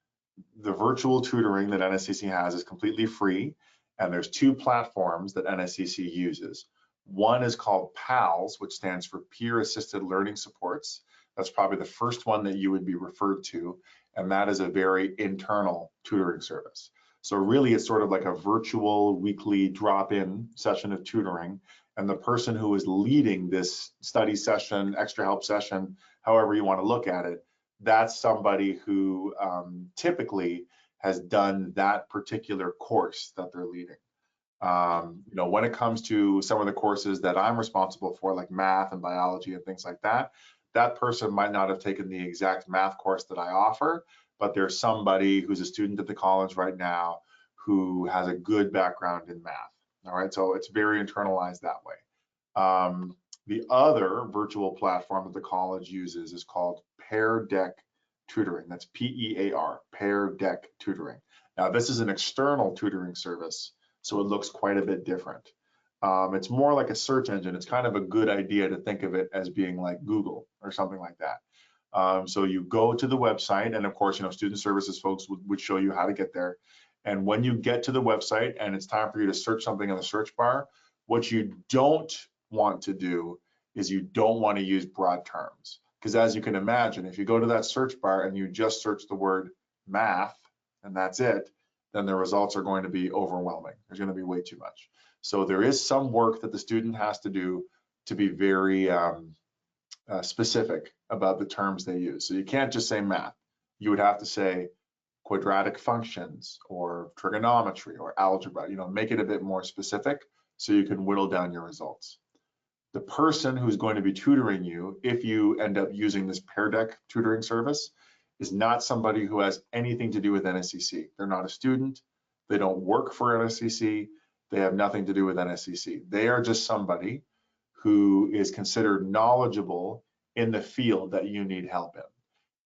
The virtual tutoring that NSCC has is completely free, and there's 2 platforms that NSCC uses. One is called PALS, which stands for Peer Assisted Learning Supports. That's probably the first one that you would be referred to, and that is a very internal tutoring service. So really it's sort of like a virtual weekly drop-in session of tutoring. And the person who is leading this study session, extra help session, however you want to look at it, that's somebody who typically has done that particular course that they're leading. You know, when it comes to some of the courses that I'm responsible for, like math and biology and things like that, that person might not have taken the exact math course that I offer, but there's somebody who's a student at the college right now who has a good background in math. All right, so it's very internalized that way. The other virtual platform that the college uses is called PEAR Deck Tutoring. That's P-E-A-R, PEAR Deck Tutoring. Now, this is an external tutoring service, so it looks quite a bit different. It's more like a search engine. It's kind of a good idea to think of it as being like Google or something like that. So you go to the website, and of course, you know, student services folks would show you how to get there. And when you get to the website and it's time for you to search something in the search bar, what you don't want to do is you don't want to use broad terms. Because as you can imagine, if you go to that search bar and you just search the word math and that's it, then the results are going to be overwhelming. There's going to be way too much. So there is some work that the student has to do to be very specific about the terms they use. So you can't just say math. You would have to say quadratic functions or trigonometry or algebra, you know, make it a bit more specific so you can whittle down your results. The person who's going to be tutoring you, if you end up using this PEAR Deck tutoring service, is not somebody who has anything to do with NSCC. They're not a student. They don't work for NSCC. They have nothing to do with NSCC. They are just somebody who is considered knowledgeable in the field that you need help in.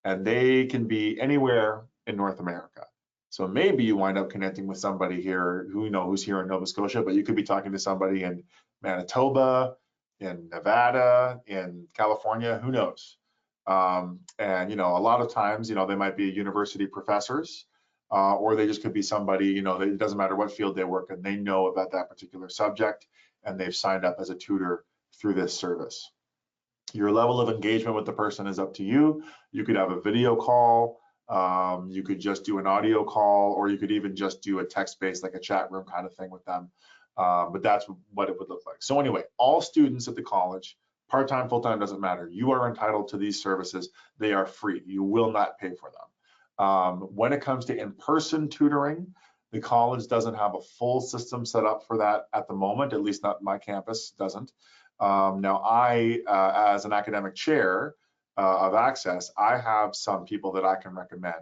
And they can be anywhere in North America. So maybe you wind up connecting with somebody here who you know who's here in Nova Scotia, but you could be talking to somebody in Manitoba, in Nevada, in California, who knows? And you know, a lot of times, you know, they might be university professors, or they just could be somebody, you know, it doesn't matter what field they work in, they know about that particular subject, and they've signed up as a tutor through this service. Your level of engagement with the person is up to you. You could have a video call, you could just do an audio call, or you could even just do a text-based, like a chat room kind of thing with them. But that's what it would look like. So anyway, all students at the college, part-time, full-time, doesn't matter. You are entitled to these services. They are free. You will not pay for them. When it comes to in-person tutoring, the college doesn't have a full system set up for that at the moment, at least not my campus doesn't. Now I, as an academic chair of Access, I have some people that I can recommend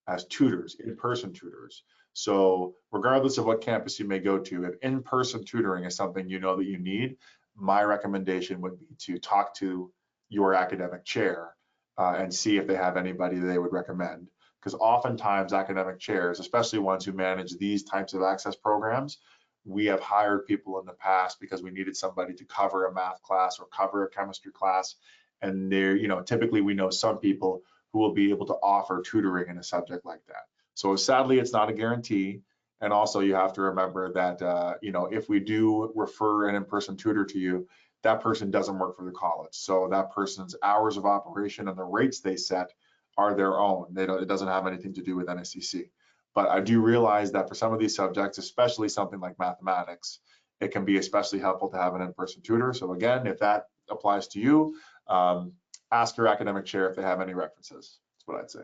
as tutors, in-person tutors. So regardless of what campus you may go to, if in-person tutoring is something you know that you need, my recommendation would be to talk to your academic chair and see if they have anybody that they would recommend. Because oftentimes academic chairs, especially ones who manage these types of access programs, we have hired people in the past because we needed somebody to cover a math class or cover a chemistry class. And they're, you know, typically we know some people who will be able to offer tutoring in a subject like that. So sadly, it's not a guarantee. And also you have to remember that, you know, if we do refer an in-person tutor to you, that person doesn't work for the college. So that person's hours of operation and the rates they set are their own. It doesn't have anything to do with NSCC. But I do realize that for some of these subjects, especially something like mathematics, it can be especially helpful to have an in-person tutor. So again, if that applies to you, ask your academic chair if they have any references. That's what I'd say.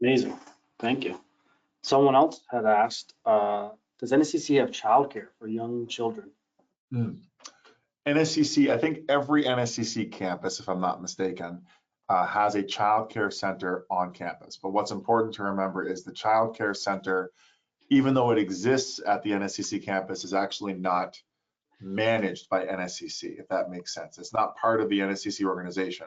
Amazing. Thank you. Someone else had asked, does NSCC have childcare for young children? NSCC, I think every NSCC campus, if I'm not mistaken, has a child care center on campus. But what's important to remember is the child care center, even though it exists at the NSCC campus, is actually not managed by NSCC, if that makes sense. It's not part of the NSCC organization.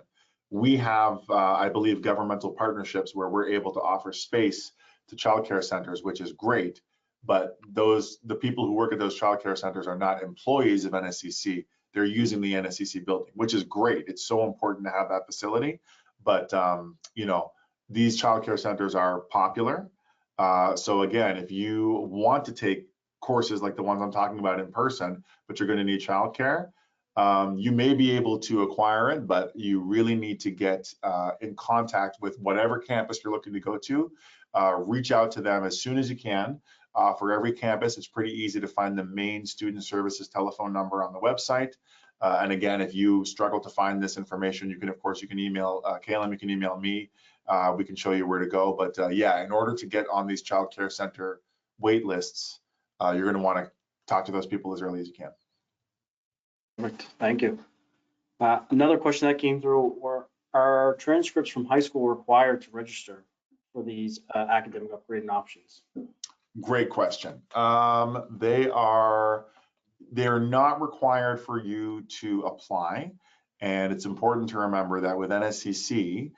We have, I believe, governmental partnerships where we're able to offer space to child care centers, which is great. But the people who work at those child care centers are not employees of NSCC. They're using the NSCC building, which is great. It's so important to have that facility. But you know, these child care centers are popular. So again, if you want to take courses like the ones I'm talking about in person, but you're going to need childcare, you may be able to acquire it, but you really need to get in contact with whatever campus you're looking to go to, reach out to them as soon as you can. For every campus, it's pretty easy to find the main student services telephone number on the website. And again, if you struggle to find this information, you can, of course, you can email Caleb, you can email me. We can show you where to go. But yeah, in order to get on these child care center wait lists, you're going to want to talk to those people as early as you can. Perfect. Thank you. Another question that came through: are transcripts from high school required to register for these academic upgrading options? Great question. They're not required for you to apply, and it's important to remember that with NSCC,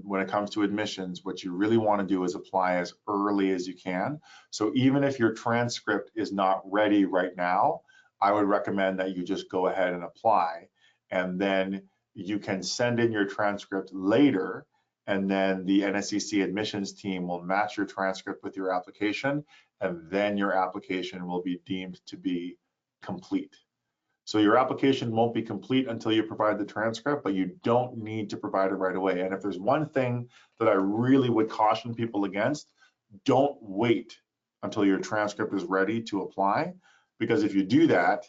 when it comes to admissions, what you really want to do is apply as early as you can. So even if your transcript is not ready right now, I would recommend that you just go ahead and apply, and then you can send in your transcript later, and then the NSCC admissions team will match your transcript with your application, and then your application will be deemed to be complete. So your application won't be complete until you provide the transcript, but you don't need to provide it right away. And if there's one thing that I really would caution people against, don't wait until your transcript is ready to apply, because if you do that,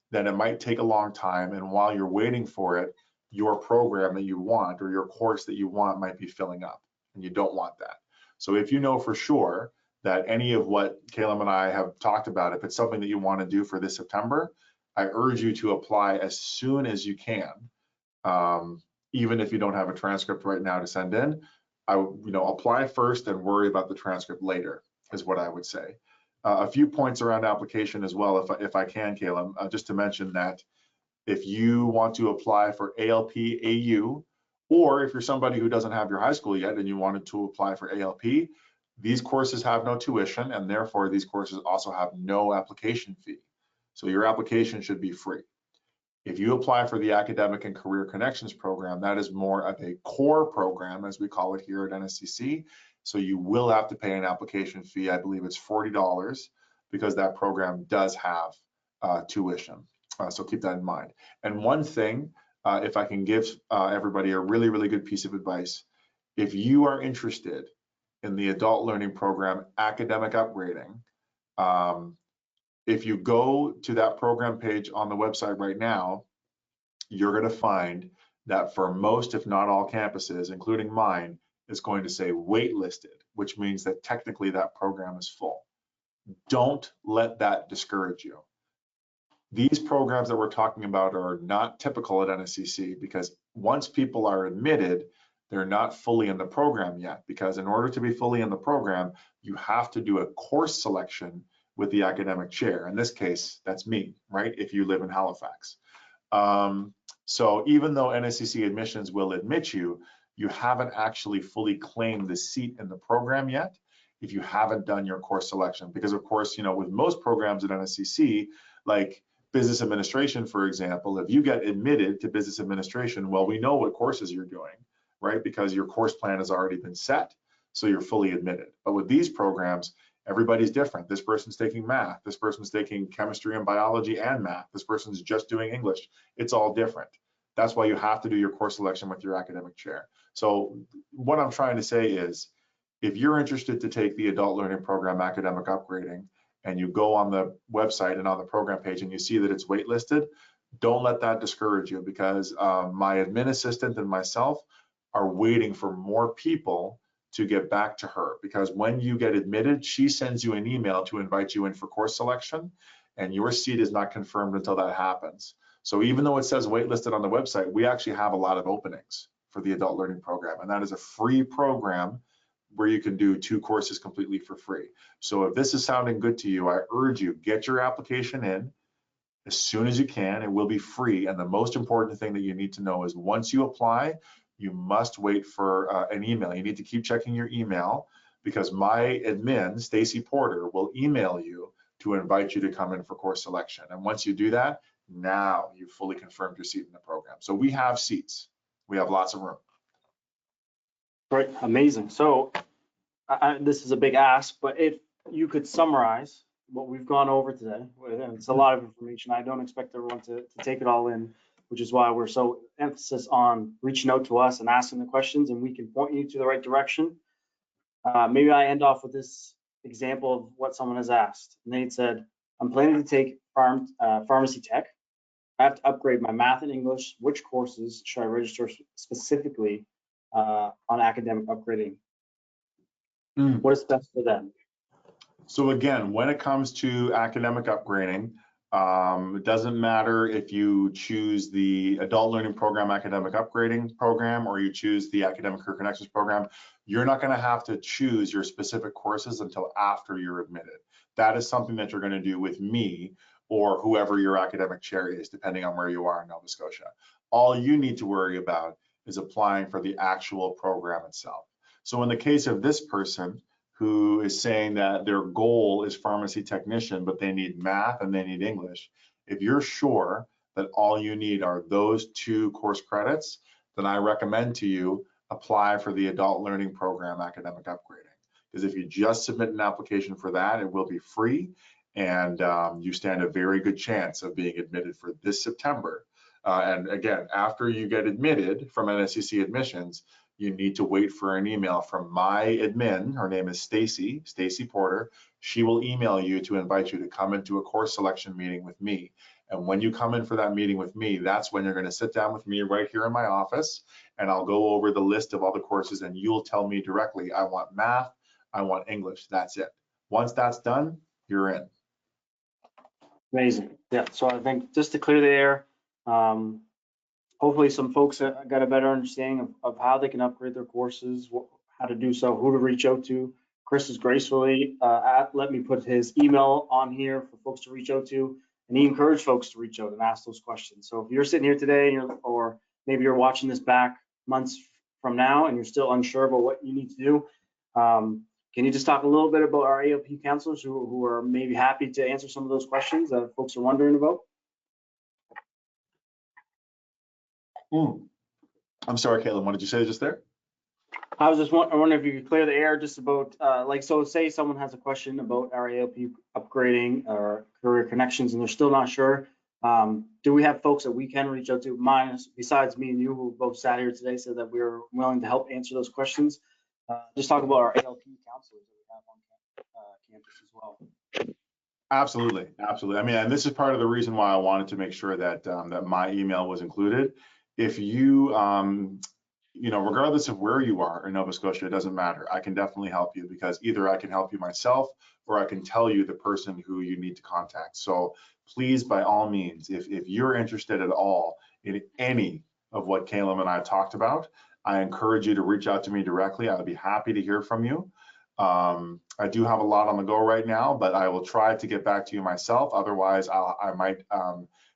then it might take a long time, and while you're waiting for it, your program that you want or your course that you want might be filling up, and you don't want that. So if you know for sure that any of what Caleb and I have talked about, if it's something that you want to do for this September, I urge you to apply as soon as you can, even if you don't have a transcript right now to send in. Apply first and worry about the transcript later, is what I would say. A few points around application as well, if I can, Caleb, just to mention that if you want to apply for ALP-AU, or if you're somebody who doesn't have your high school yet and you wanted to apply for ALP, these courses have no tuition, and therefore these courses also have no application fee. So your application should be free. If you apply for the Academic and Career Connections program, that is more of a core program, as we call it here at NSCC. So you will have to pay an application fee. I believe it's $40, because that program does have tuition. So keep that in mind. And one thing, if I can give everybody a really, really good piece of advice, if you are interested in the Adult Learning Program academic upgrading, if you go to that program page on the website right now, you're going to find that for most, if not all campuses, including mine, it's going to say waitlisted, which means that technically that program is full. Don't let that discourage you. These programs that we're talking about are not typical at NSCC, because once people are admitted, they're not fully in the program yet, because in order to be fully in the program, you have to do a course selection with the academic chair. In this case, that's me, right? If you live in Halifax. So even though NSCC admissions will admit you, you haven't actually fully claimed the seat in the program yet if you haven't done your course selection. Because of course, with most programs at NSCC, like business administration, for example, if you get admitted to business administration, well, we know what courses you're doing, right? Because your course plan has already been set, so you're fully admitted. But with these programs, everybody's different. This person's taking math, this person's taking chemistry and biology and math, this person's just doing English. It's all different. That's why you have to do your course selection with your academic chair. So what I'm trying to say is, if you're interested to take the Adult Learning Program academic upgrading, and you go on the website and on the program page and you see that it's waitlisted, don't let that discourage you, because my admin assistant and myself are waiting for more people to get back to her, because when you get admitted, she sends you an email to invite you in for course selection, and your seat is not confirmed until that happens. So even though it says waitlisted on the website, we actually have a lot of openings for the Adult Learning Program, and that is a free program where you can do 2 courses completely for free. So if this is sounding good to you, I urge you, get your application in as soon as you can. It will be free, and the most important thing that you need to know is once you apply, you must wait for an email. You need to keep checking your email, because my admin, Stacy Porter, will email you to invite you to come in for course selection. And once you do that, now you've fully confirmed your seat in the program. So we have seats. We have lots of room. Great, amazing. So this is a big ask, but if you could summarize what we've gone over today, it's a lot of information. I don't expect everyone to take it all in, which is why we're so emphasis on reaching out to us and asking the questions, and we can point you to the right direction. Maybe I end off with this example of what someone has asked. And they said, I'm planning to take pharmacy tech. I have to upgrade my math and English. Which courses should I register specifically on academic upgrading? What is best for them? So again, when it comes to academic upgrading, it doesn't matter if you choose the Adult Learning Program Academic Upgrading Program or you choose the Academic Career Connections Program, you're not going to have to choose your specific courses until after you're admitted. That is something that you're going to do with me or whoever your academic chair is, depending on where you are in Nova Scotia. All you need to worry about is applying for the actual program itself. So in the case of this person who is saying that their goal is pharmacy technician, but they need math and they need English, if you're sure that all you need are those 2 course credits, then I recommend to you apply for the Adult Learning Program Academic Upgrading. Because if you just submit an application for that, it will be free, and you stand a very good chance of being admitted for this September. And again, after you get admitted from NSCC Admissions, you need to wait for an email from my admin. Her name is Stacy Porter. She will email you to invite you to come into a course selection meeting with me. And when you come in for that meeting with me, that's when you're going to sit down with me right here in my office, and I'll go over the list of all the courses, and you'll tell me directly, I want math, I want English. That's it. Once that's done, you're in. Amazing. Yeah, so I think just to clear the air, hopefully some folks got a better understanding of how they can upgrade their courses, how to do so, who to reach out to. Chris has gracefully let me put his email on here for folks to reach out to, and he encouraged folks to reach out and ask those questions. So if you're sitting here today or maybe you're watching this back months from now and you're still unsure about what you need to do, can you just talk a little bit about our ALP counselors who are maybe happy to answer some of those questions that folks are wondering about? I'm sorry, Caitlin, what did you say just there? I was just wondering if you could clear the air just about, so say someone has a question about our ALP upgrading or career connections and they're still not sure. Do we have folks that we can reach out to, besides me and you who both sat here today, so that we're willing to help answer those questions? Just talk about our ALP counselors that we have on campus as well. Absolutely. I mean, and this is part of the reason why I wanted to make sure that that my email was included. If you, regardless of where you are in Nova Scotia, it doesn't matter. I can definitely help you, because either I can help you myself or I can tell you the person who you need to contact. So please, by all means, if you're interested at all in any of what Caleb and I talked about, I encourage you to reach out to me directly. I'd be happy to hear from you. I do have a lot on the go right now, but I will try to get back to you myself. Otherwise, I might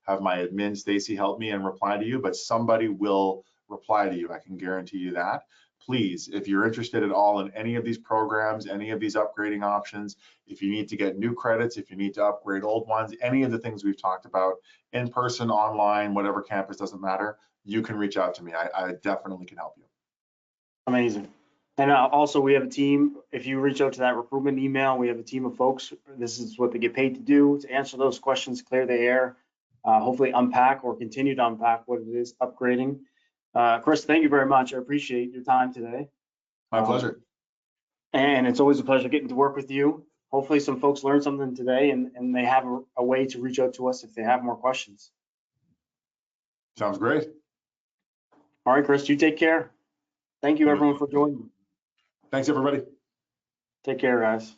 have my admin, Stacy, help me and reply to you, but somebody will reply to you. I can guarantee you that. Please, if you're interested at all in any of these programs, any of these upgrading options, if you need to get new credits, if you need to upgrade old ones, any of the things we've talked about, in person, online, whatever campus, doesn't matter, you can reach out to me. I definitely can help you. Amazing. And also, we have a team. If you reach out to that recruitment email, we have a team of folks. This is what they get paid to do, to answer those questions, clear the air, hopefully unpack or continue to unpack what it is upgrading. Chris, thank you very much. I appreciate your time today. My pleasure. And it's always a pleasure getting to work with you. Hopefully some folks learned something today and they have a way to reach out to us if they have more questions. Sounds great. All right, Chris, you take care. Thank you everyone for joining. Thanks everybody. Take care, guys.